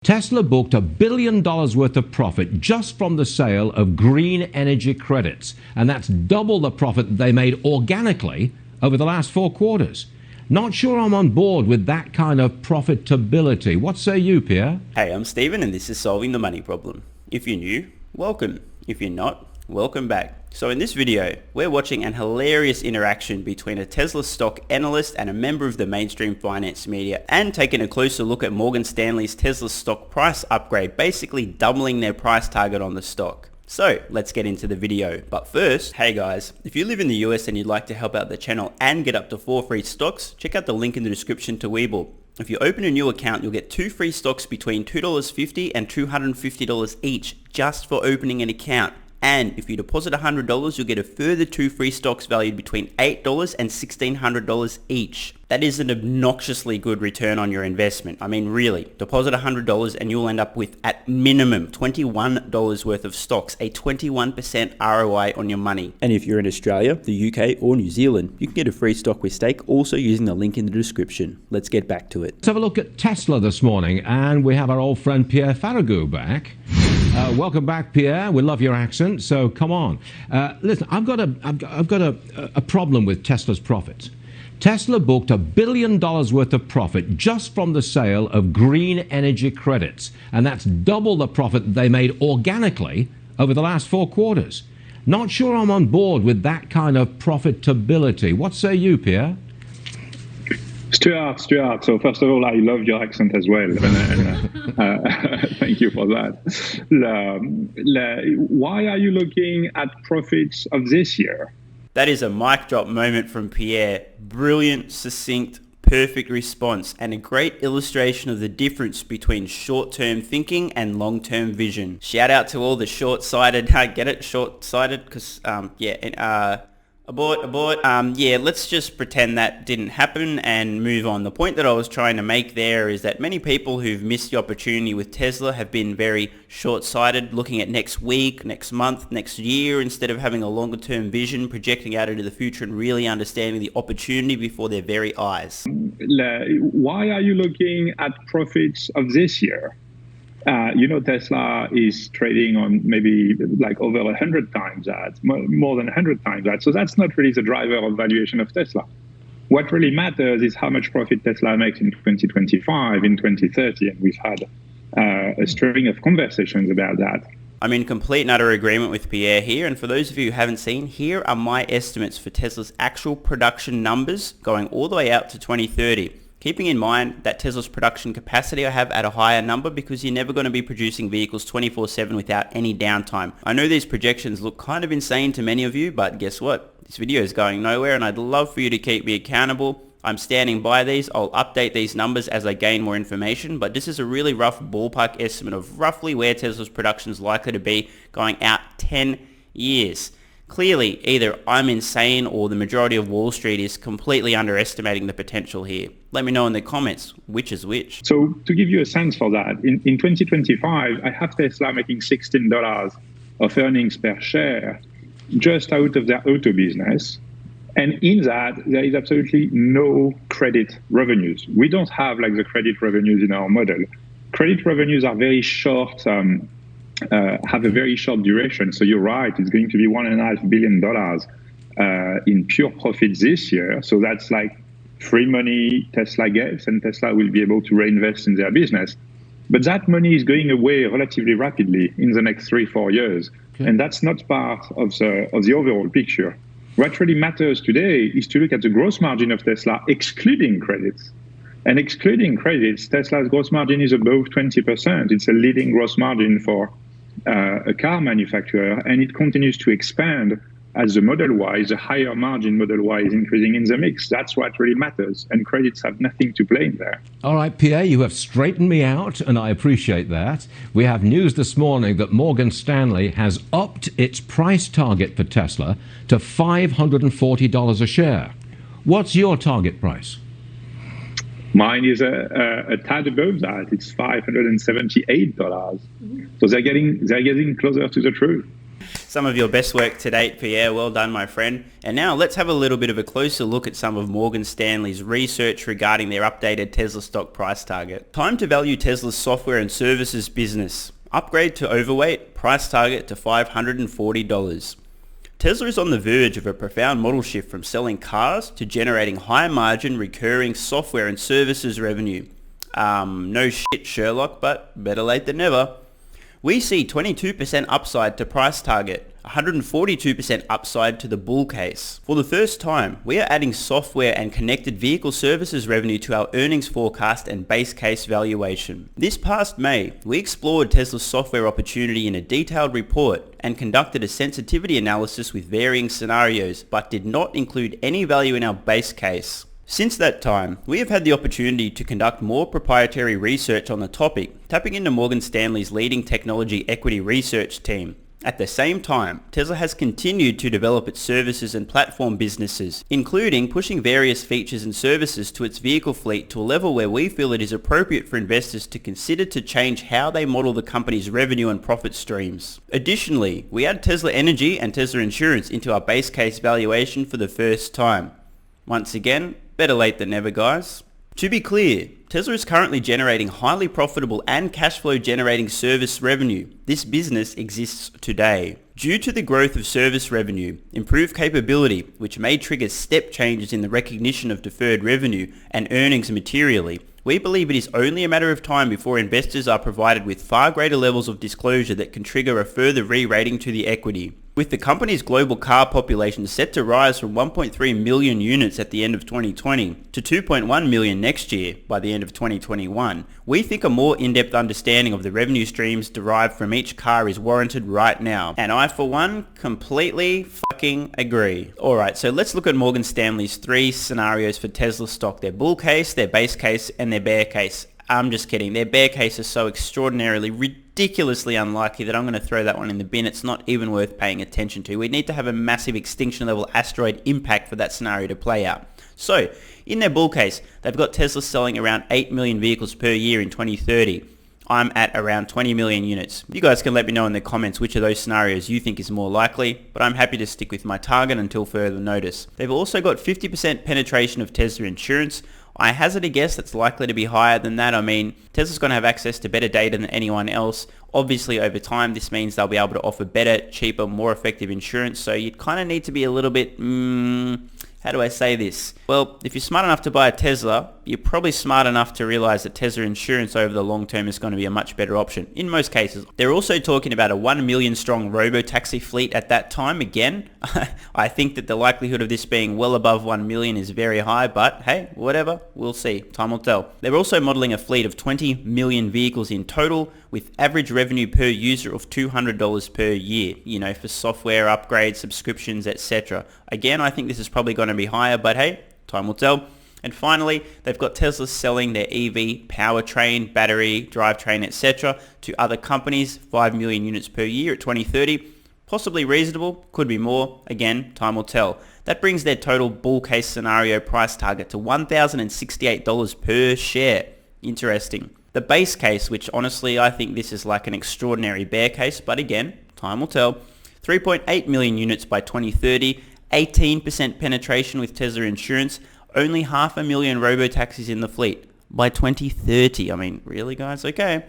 Tesla booked $1 billion worth of profit just from the sale of green energy credits, and that's double the profit they made organically over the last 4 quarters. Not sure I'm on board with that kind of profitability. What say you, Pierre? Hey, I'm Stephen and this is Solving the Money Problem. If you're new, welcome. If you're not, welcome back. So in this video, we're watching an hilarious interaction between a Tesla stock analyst and a member of the mainstream finance media, and taking a closer look at Morgan Stanley's Tesla stock price upgrade, basically doubling their price target on the stock. So let's get into the video. But first, hey guys, if you live in the US and you'd like to help out the channel and get up to 4 free stocks, check out the link in the description to WeBull. If you open a new account, you'll get 2 free stocks between $2.50 and $250 each just for opening an account. And if you deposit $100, you'll get a further 2 free stocks valued between $8 and $1,600 each. That is an obnoxiously good return on your investment. I mean, really, deposit $100 and you'll end up with, at minimum, $21 worth of stocks, a 21% ROI on your money. And if you're in Australia, the UK, or New Zealand, you can get a free stock with stake also using the link in the description. Let's get back to it. Let's have a look at Tesla this morning, and we have our old friend Pierre Ferragu back. Welcome back, Pierre. We love your accent, so come on. Listen, I've got a problem with Tesla's profits. Tesla booked $1 billion worth of profit just from the sale of green energy credits, and that's double the profit they made organically over the last 4 quarters. Not sure I'm on board with that kind of profitability. What say you, Pierre? Stuart. So first of all, I love your accent as well. Thank you for that. Why are you looking at profits of this year? That is a mic drop moment from Pierre. Brilliant, succinct, perfect response, and a great illustration of the difference between short-term thinking and long-term vision. Shout out to all the short-sighted, get it? Short-sighted? Because, abort. Yeah, let's just pretend that didn't happen and move on. The point that I was trying to make there is that many people who've missed the opportunity with Tesla have been very short-sighted, looking at next week, next month, next year, instead of having a longer-term vision, projecting out into the future and really understanding the opportunity before their very eyes. Why are you looking at profits of this year? Tesla is trading on maybe like over 100 times that, more than 100 times that. So that's not really the driver of valuation of Tesla. What really matters is how much profit Tesla makes in 2025, in 2030. And we've had a string of conversations about that. I'm in complete and utter agreement with Pierre here. And for those of you who haven't seen, here are my estimates for Tesla's actual production numbers going all the way out to 2030. Keeping in mind that Tesla's production capacity I have at a higher number because you're never going to be producing vehicles 24/7 without any downtime. I know these projections look kind of insane to many of you, but guess what? This video is going nowhere and I'd love for you to keep me accountable. I'm standing by these. I'll update these numbers as I gain more information, but this is a really rough ballpark estimate of roughly where Tesla's production is likely to be going out 10 years. Clearly, either I'm insane or the majority of Wall Street is completely underestimating the potential here. Let me know in the comments which is which. So to give you a sense for that, in 2025, I have Tesla making $16 of earnings per share just out of their auto business. And in that, there is absolutely no credit revenues. We don't have like the credit revenues in our model. Credit revenues are very short, have a very short duration. So you're right, it's going to be $1.5 billion in pure profit this year. So that's like free money Tesla gets, and Tesla will be able to reinvest in their business. But that money is going away relatively rapidly in the next 3-4 years. Okay. And that's not part of the overall picture. What really matters today is to look at the gross margin of Tesla, excluding credits. And excluding credits, Tesla's gross margin is above 20%. It's a leading gross margin for a car manufacturer, and it continues to expand as the Model Y, the higher margin Model Y, is increasing in the mix. That's what really matters, and credits have nothing to play in there. All right, Pierre, you have straightened me out, and I appreciate that. We have news this morning that Morgan Stanley has upped its price target for Tesla to $540 a share. What's your target price? Mine is a tad above that. It's $578. So they're getting closer to the truth. Some of your best work to date, Pierre. Well done, my friend. And now let's have a little bit of a closer look at some of Morgan Stanley's research regarding their updated Tesla stock price target. Time to value Tesla's software and services business. Upgrade to overweight, price target to $540. Tesla is on the verge of a profound model shift from selling cars to generating high margin recurring software and services revenue. No shit, Sherlock, but better late than never. We see 22% upside to price target, 142% upside to the bull case. For the first time, we are adding software and connected vehicle services revenue to our earnings forecast and base case valuation. This past May, we explored Tesla's software opportunity in a detailed report and conducted a sensitivity analysis with varying scenarios, but did not include any value in our base case. Since that time, we have had the opportunity to conduct more proprietary research on the topic, tapping into Morgan Stanley's leading technology equity research team. At the same time, Tesla has continued to develop its services and platform businesses, including pushing various features and services to its vehicle fleet to a level where we feel it is appropriate for investors to consider to change how they model the company's revenue and profit streams. Additionally, we add Tesla Energy and Tesla Insurance into our base case valuation for the first time. Once again, better late than never, guys. To be clear, Tesla is currently generating highly profitable and cash flow generating service revenue. This business exists today. Due to the growth of service revenue, improved capability, which may trigger step changes in the recognition of deferred revenue and earnings materially, we believe it is only a matter of time before investors are provided with far greater levels of disclosure that can trigger a further re-rating to the equity. With the company's global car population set to rise from 1.3 million units at the end of 2020 to 2.1 million next year by the end of 2021, we think a more in-depth understanding of the revenue streams derived from each car is warranted right now. And I, for one, completely fucking agree. Alright, so let's look at Morgan Stanley's 3 scenarios for Tesla stock. Their bull case, their base case, and their bear case. I'm just kidding. Their bear case is so extraordinarily, ridiculously unlikely that I'm going to throw that one in the bin. It's not even worth paying attention to. We need to have a massive extinction level asteroid impact for that scenario to play out. So, in their bull case, they've got Tesla selling around 8 million vehicles per year in 2030. I'm at around 20 million units. You guys can let me know in the comments which of those scenarios you think is more likely, but I'm happy to stick with my target until further notice. They've also got 50% penetration of Tesla Insurance. I hazard a guess that's likely to be higher than that. I mean, Tesla's going to have access to better data than anyone else. Obviously, over time, this means they'll be able to offer better, cheaper, more effective insurance. So you'd kind of need to be a little bit, how do I say this? Well, if you're smart enough to buy a Tesla, you're probably smart enough to realize that Tesla Insurance over the long term is going to be a much better option in most cases. They're also talking about a 1 million strong robo-taxi fleet at that time. Again, I think that the likelihood of this being well above 1 million is very high, but hey, whatever, we'll see. Time will tell. They're also modeling a fleet of 20 million vehicles in total with average revenue per user of $200 per year, for software upgrades, subscriptions, etc. Again, I think this is probably going to be higher, but hey, time will tell. And finally, they've got Tesla selling their EV powertrain, battery, drivetrain, etc. to other companies, 5 million units per year at 2030. Possibly reasonable, could be more. Again, time will tell. That brings their total bull case scenario price target to $1,068 per share. Interesting. The base case, which honestly I think this is like an extraordinary bear case, but again, time will tell. 3.8 million units by 2030, 18% penetration with Tesla Insurance, only 500,000 robo-taxis in the fleet by 2030. I mean, really guys? Okay.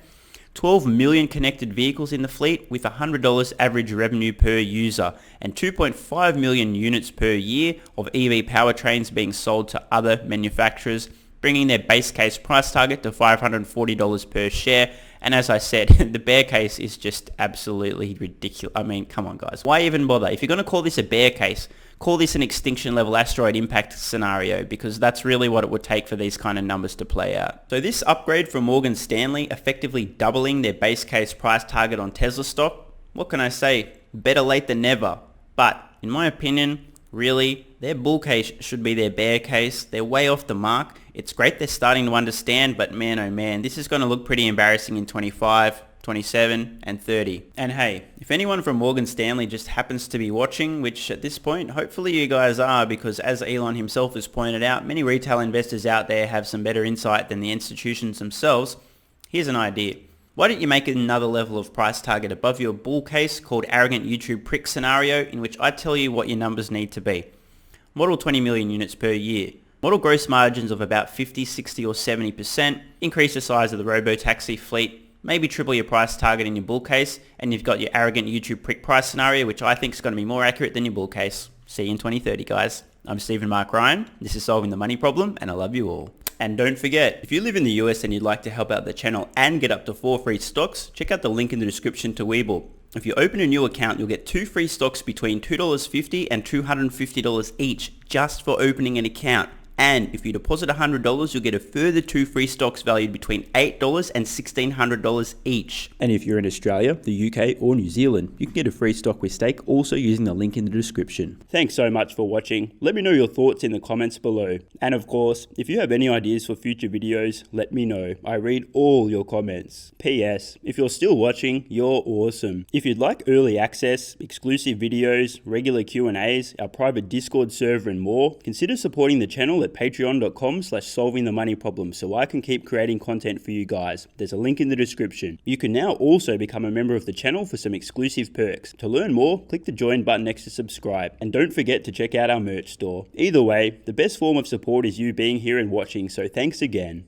12 million connected vehicles in the fleet with $100 average revenue per user and 2.5 million units per year of EV powertrains being sold to other manufacturers, bringing their base case price target to $540 per share. And as I said, the bear case is just absolutely ridiculous. I mean, come on guys. Why even bother? If you're going to call this a bear case, call this an extinction level asteroid impact scenario, because that's really what it would take for these kind of numbers to play out. So this upgrade from Morgan Stanley, effectively doubling their base case price target on Tesla stock, what can I say? Better late than never. But in my opinion, really, their bull case should be their bear case. They're way off the mark. It's great they're starting to understand, but man, oh man, this is going to look pretty embarrassing in 25, 27, and 30. And hey, if anyone from Morgan Stanley just happens to be watching, which at this point, hopefully you guys are, because as Elon himself has pointed out, many retail investors out there have some better insight than the institutions themselves. Here's an idea. Why don't you make another level of price target above your bull case called arrogant YouTube prick scenario, in which I tell you what your numbers need to be. Model 20 million units per year. Model gross margins of about 50, 60 or 70%. Increase the size of the robo-taxi fleet. Maybe triple your price target in your bull case, and you've got your arrogant YouTube prick price scenario, which I think is going to be more accurate than your bull case. See you in 2030, guys. I'm Stephen Mark Ryan. This is Solving the Money Problem, and I love you all. And don't forget, if you live in the US and you'd like to help out the channel and get up to 4 free stocks, check out the link in the description to WeBull. If you open a new account, you'll get 2 free stocks between $2.50 and $250 each just for opening an account. And if you deposit $100, you'll get a further 2 free stocks valued between $8 and $1,600 each. And if you're in Australia, the UK or New Zealand, you can get a free stock with stake also using the link in the description. Thanks so much for watching. Let me know your thoughts in the comments below. And of course, if you have any ideas for future videos, let me know. I read all your comments. PS, if you're still watching, you're awesome. If you'd like early access, exclusive videos, regular Q&As, our private Discord server and more, consider supporting the channel at patreon.com/solvingthemoneyproblem so I can keep creating content for you guys. There's a link in the description. You can now also become a member of the channel for some exclusive perks. To learn more, click the join button next to subscribe. And don't forget to check out our merch store. Either way, the best form of support is you being here and watching, so thanks again.